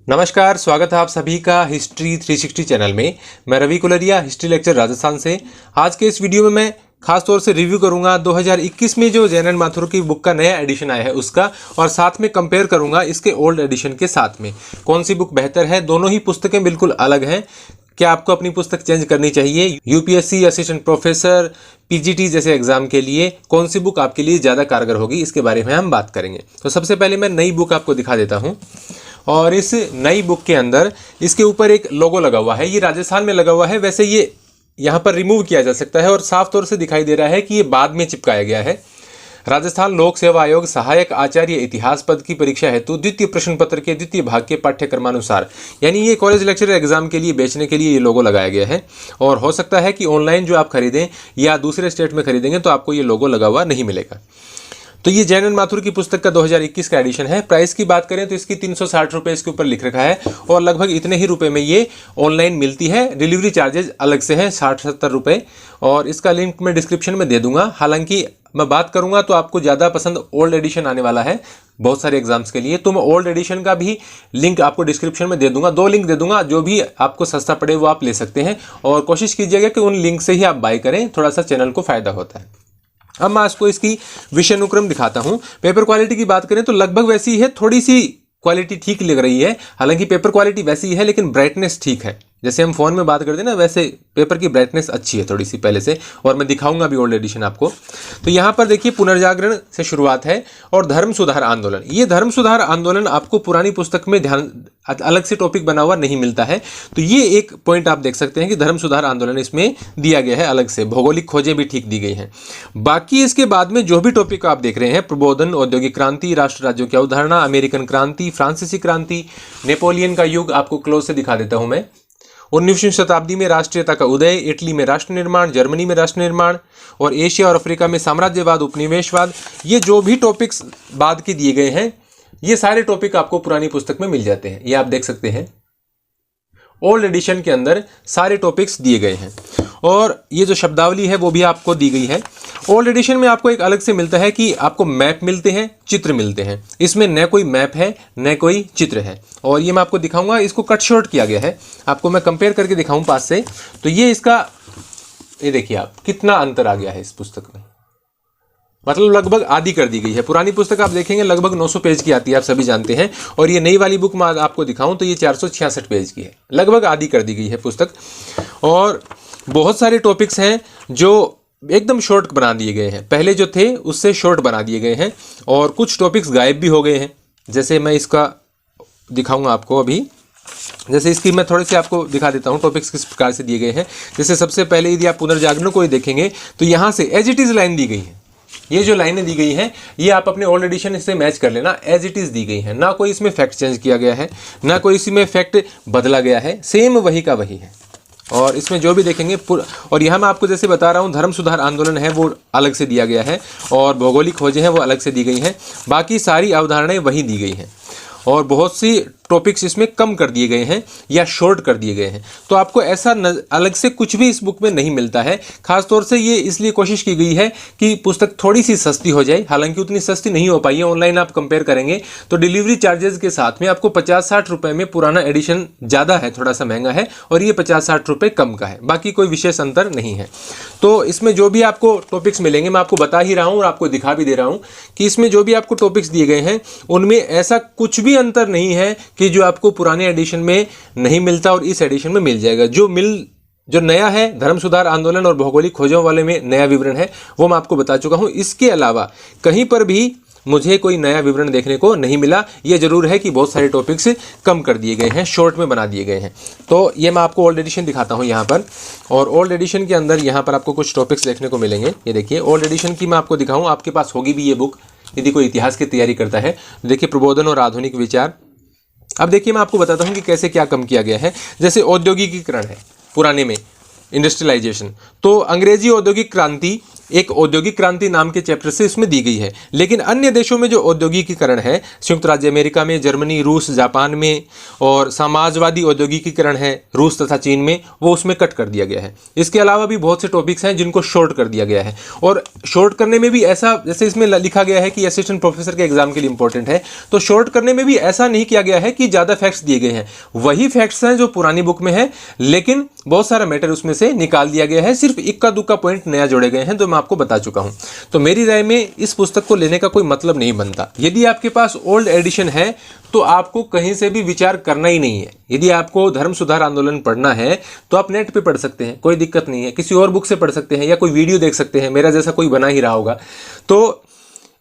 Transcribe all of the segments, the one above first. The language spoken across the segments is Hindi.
नमस्कार, स्वागत है आप सभी का हिस्ट्री 360 चैनल में। मैं रवि कुलरिया, हिस्ट्री लेक्चर राजस्थान से। आज के इस वीडियो में मैं खास तौर से रिव्यू करूंगा 2021 में जो जैन एंड माथुर की बुक का नया एडिशन आया है उसका, और साथ में कंपेयर करूंगा इसके ओल्ड एडिशन के साथ में कौन सी बुक बेहतर है। दोनों ही पुस्तकें बिल्कुल अलग हैं। क्या आपको अपनी पुस्तक चेंज करनी चाहिए? यूपीएससी, असिस्टेंट प्रोफेसर, पीजीटी जैसे एग्जाम के लिए कौन सी बुक आपके लिए ज़्यादा कारगर होगी, इसके बारे में हम बात करेंगे। तो सबसे पहले मैं नई बुक आपको दिखा देता हूँ। और इस नई बुक के अंदर इसके ऊपर एक लोगो लगा हुआ है। ये राजस्थान में लगा हुआ है। वैसे ये यहाँ पर रिमूव किया जा सकता है और साफ तौर से दिखाई दे रहा है कि ये बाद में चिपकाया गया है। राजस्थान लोक सेवा आयोग सहायक आचार्य इतिहास पद की परीक्षा हेतु द्वितीय प्रश्न पत्र के द्वितीय भाग के पाठ्यक्रमानुसार, यानी ये कॉलेज लेक्चरर एग्जाम के लिए बेचने के लिए ये लोगो लगाया गया है। और हो सकता है कि ऑनलाइन जो आप खरीदें या दूसरे स्टेट में खरीदेंगे तो आपको ये लोगो लगा हुआ नहीं मिलेगा। तो ये जैन एंड माथुर की पुस्तक का 2021 का एडिशन है। प्राइस की बात करें तो इसकी 360 रुपये इसके ऊपर लिख रखा है और लगभग इतने ही रुपए में ये ऑनलाइन मिलती है। डिलीवरी चार्जेस अलग से हैं 60-70 रुपये, और इसका लिंक मैं डिस्क्रिप्शन में दे दूंगा। हालांकि मैं बात करूंगा तो आपको ज़्यादा पसंद ओल्ड एडिशन आने वाला है बहुत सारे एग्जाम्स के लिए, तो मैं ओल्ड एडिशन का भी लिंक आपको डिस्क्रिप्शन में दे दूंगा। 2 लिंक दे दूंगा, जो भी आपको सस्ता पड़े वो आप ले सकते हैं, और कोशिश कीजिएगा कि उन लिंक से ही आप बाय करें, थोड़ा सा चैनल को फायदा होता है। अब मैं आपको इसकी विषय अनुक्रम दिखाता हूं। पेपर क्वालिटी की बात करें तो लगभग वैसी है, थोड़ी सी क्वालिटी ठीक लग रही है। हालांकि पेपर क्वालिटी वैसी है लेकिन ब्राइटनेस ठीक है। जैसे हम फोन में बात करते हैं ना, वैसे पेपर की ब्राइटनेस अच्छी है थोड़ी सी पहले से, और मैं दिखाऊंगा भी ओल्ड एडिशन आपको। तो यहाँ पर देखिए, पुनर्जागरण से शुरुआत है और धर्म सुधार आंदोलन। ये धर्म सुधार आंदोलन आपको पुरानी पुस्तक में ध्यान अलग से टॉपिक बना हुआ नहीं मिलता है। तो ये एक पॉइंट आप देख सकते हैं कि धर्म सुधार आंदोलन इसमें दिया गया है अलग से। भौगोलिक खोजें भी ठीक दी गई हैं। बाकी इसके बाद में जो भी टॉपिक आप देख रहे हैं, प्रबोधन, औद्योगिक क्रांति, राष्ट्र राज्यों की अवधारणा, अमेरिकन क्रांति, फ्रांसीसी क्रांति, नेपोलियन का युग, आपको क्लोज से दिखा देता हूं मैं। 19वीं शताब्दी में राष्ट्रीयता का उदय, इटली में राष्ट्र निर्माण, जर्मनी में राष्ट्र निर्माण, और एशिया और अफ्रीका में साम्राज्यवाद, उपनिवेशवाद, ये जो भी टॉपिक्स बाद के दिए गए हैं, ये सारे टॉपिक आपको पुरानी पुस्तक में मिल जाते हैं। ये आप देख सकते हैं ओल्ड एडिशन के अंदर सारे टॉपिक्स दिए गए हैं, और ये जो शब्दावली है वो भी आपको दी गई है। ओल्ड एडिशन में आपको एक अलग से मिलता है कि आपको मैप मिलते हैं, चित्र मिलते हैं। इसमें न कोई मैप है न कोई चित्र है, और ये मैं आपको दिखाऊंगा। इसको कट शॉर्ट किया गया है, आपको मैं कंपेयर करके दिखाऊं पास से। तो ये इसका, ये देखिए आप कितना अंतर आ गया है इस पुस्तक में, मतलब लगभग आधी कर दी गई है। पुरानी पुस्तक आप देखेंगे लगभग 900 पेज की आती है, आप सभी जानते हैं, और ये नई वाली बुक मैं आपको दिखाऊं तो ये 466 पेज की है। लगभग आधी कर दी गई है पुस्तक, और बहुत सारे टॉपिक्स हैं जो एकदम शॉर्ट बना दिए गए हैं। पहले जो थे उससे शॉर्ट बना दिए गए हैं, और कुछ टॉपिक्स गायब भी हो गए हैं। जैसे मैं इसका दिखाऊंगा आपको अभी। जैसे इसकी मैं थोड़े से आपको दिखा देता हूँ टॉपिक्स किस प्रकार से दिए गए हैं। जैसे सबसे पहले यदि आप पुनर्जागरण को ही देखेंगे तो यहाँ से एज इट इज़ लाइन दी गई है। ये जो लाइनें दी गई हैं ये आप अपने ओल्ड एडिशन से मैच कर लेना, एज इट इज़ दी गई हैं। ना कोई इसमें फैक्ट चेंज किया गया है, ना कोई इसमें फैक्ट बदला गया है, सेम वही का वही है। और इसमें जो भी देखेंगे, और यहाँ मैं आपको जैसे बता रहा हूँ, धर्म सुधार आंदोलन है वो अलग से दिया गया है, और भौगोलिक खोजें हैं वो अलग से दी गई हैं। बाकी सारी अवधारणाएं वही दी गई हैं, और बहुत सी टॉपिक्स इसमें कम कर दिए गए हैं या शॉर्ट कर दिए गए हैं। तो आपको ऐसा अलग से कुछ भी इस बुक में नहीं मिलता है। खासतौर से ये इसलिए कोशिश की गई है कि पुस्तक थोड़ी सी सस्ती हो जाए। हालांकि उतनी सस्ती नहीं हो पाई है। ऑनलाइन आप कंपेयर करेंगे तो डिलीवरी चार्जेस के साथ में आपको 50-60 रुपये में पुराना एडिशन ज़्यादा है, थोड़ा सा महंगा है, और ये 50-60 रुपये कम का है। बाकी कोई विशेष अंतर नहीं है। तो इसमें जो भी आपको टॉपिक्स मिलेंगे, मैं आपको बता ही रहा हूँ और आपको दिखा भी दे रहा हूँ कि इसमें जो भी आपको टॉपिक्स दिए गए हैं उनमें ऐसा कुछ भी अंतर नहीं है कि जो आपको पुराने एडिशन में नहीं मिलता और इस एडिशन में मिल जाएगा। जो नया है, धर्म सुधार आंदोलन और भौगोलिक खोजों वाले में नया विवरण है, वो मैं आपको बता चुका हूं। इसके अलावा कहीं पर भी मुझे कोई नया विवरण देखने को नहीं मिला। ये जरूर है कि बहुत सारे टॉपिक्स कम कर दिए गए हैं, शॉर्ट में बना दिए गए हैं। तो ये मैं आपको ओल्ड एडिशन दिखाता हूं यहाँ पर, और ओल्ड एडिशन के अंदर यहाँ पर आपको कुछ टॉपिक्स देखने को मिलेंगे। ये देखिए, ओल्ड एडिशन की मैं आपको दिखाऊं, आपके पास होगी भी ये बुक यदि कोई इतिहास की तैयारी करता है। देखिए, प्रबोधन और आधुनिक विचार। अब देखिए, मैं आपको बताता हूं कि कैसे क्या कम किया गया है। जैसे औद्योगिकीकरण है पुराने में, इंडस्ट्रियलाइजेशन। तो अंग्रेजी औद्योगिक क्रांति एक औद्योगिक क्रांति नाम के चैप्टर से इसमें दी गई है, लेकिन अन्य देशों में जो औद्योगिकीकरण है, संयुक्त राज्य अमेरिका में, जर्मनी, रूस, जापान में, और समाजवादी औद्योगिकीकरण है रूस तथा चीन में, वो उसमें कट कर दिया गया है। इसके अलावा भी बहुत से टॉपिक्स हैं जिनको शॉर्ट कर दिया गया है, और शॉर्ट करने में भी ऐसा, जैसे इसमें लिखा गया है कि असिस्टेंट प्रोफेसर के एग्जाम के लिए इंपॉर्टेंट है, तो शॉर्ट करने में भी ऐसा नहीं किया गया है कि ज़्यादा फैक्ट्स दिए गए हैं, वही फैक्ट्स हैं जो पुरानी बुक में है, लेकिन बहुत सारा मैटर उसमें से निकाल दिया गया है, सिर्फ इक्का दुक्का पॉइंट नया जोड़े गए हैं जो मैं आपको बता चुका हूं। तो मेरी राय में इस पुस्तक को लेने का कोई मतलब नहीं बनता। यदि आपके पास ओल्ड एडिशन है तो आपको कहीं से भी विचार करना ही नहीं है। यदि आपको धर्म सुधार आंदोलन पढ़ना है तो आप नेट पे पढ़ सकते हैं, कोई दिक्कत नहीं है, किसी और बुक से पढ़ सकते हैं या कोई वीडियो देख सकते हैं, मेरा जैसा कोई बना ही रहा होगा। तो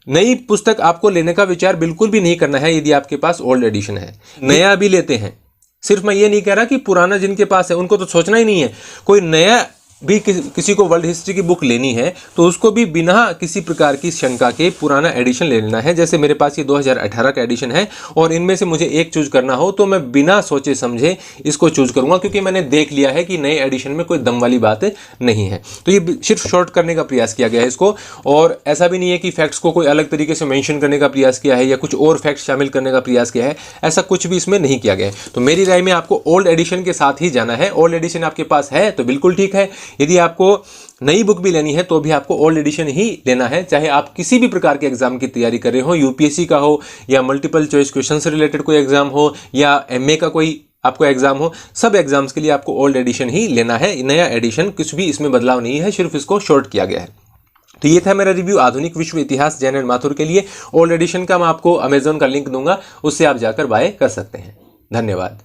नई पुस्तक आपको लेने का विचार बिल्कुल भी नहीं करना है यदि आपके पास ओल्ड एडिशन है। नया भी लेते हैं, सिर्फ मैं ये नहीं कह रहा कि पुराना जिनके पास है उनको तो सोचना ही नहीं है। कोई नया भी किसी को वर्ल्ड हिस्ट्री की बुक लेनी है तो उसको भी बिना किसी प्रकार की शंका के पुराना एडिशन ले लेना है। जैसे मेरे पास ये 2018 का एडिशन है और इनमें से मुझे एक चूज करना हो तो मैं बिना सोचे समझे इसको चूज करूंगा, क्योंकि मैंने देख लिया है कि नए एडिशन में कोई दम वाली बात नहीं है। तो ये सिर्फ शॉर्ट करने का प्रयास किया गया है इसको, और ऐसा भी नहीं है कि फैक्ट्स को कोई अलग तरीके से मेंशन करने का प्रयास किया है या कुछ और फैक्ट्स शामिल करने का प्रयास किया है, ऐसा कुछ भी इसमें नहीं किया गया है। तो मेरी राय में आपको ओल्ड एडिशन के साथ ही जाना है। ओल्ड एडिशन आपके पास है तो बिल्कुल ठीक है, यदि आपको नई बुक भी लेनी है तो भी आपको ओल्ड एडिशन ही लेना है, चाहे आप किसी भी प्रकार के एग्जाम की तैयारी कर रहे हो, यूपीएससी का हो या मल्टीपल चॉइस क्वेश्चन से रिलेटेड कोई एग्जाम हो या एमए का कोई आपको एग्जाम हो, सब एग्जाम्स के लिए आपको ओल्ड एडिशन ही लेना है। नया एडिशन कुछ भी इसमें बदलाव नहीं है, सिर्फ इसको शॉर्ट किया गया है। तो ये था मेरा रिव्यू आधुनिक विश्व इतिहास जैन एंड माथुर के लिए। ओल्ड एडिशन का मैं आपको अमेजोन का लिंक दूंगा, उससे आप जाकर बाय कर सकते हैं। धन्यवाद।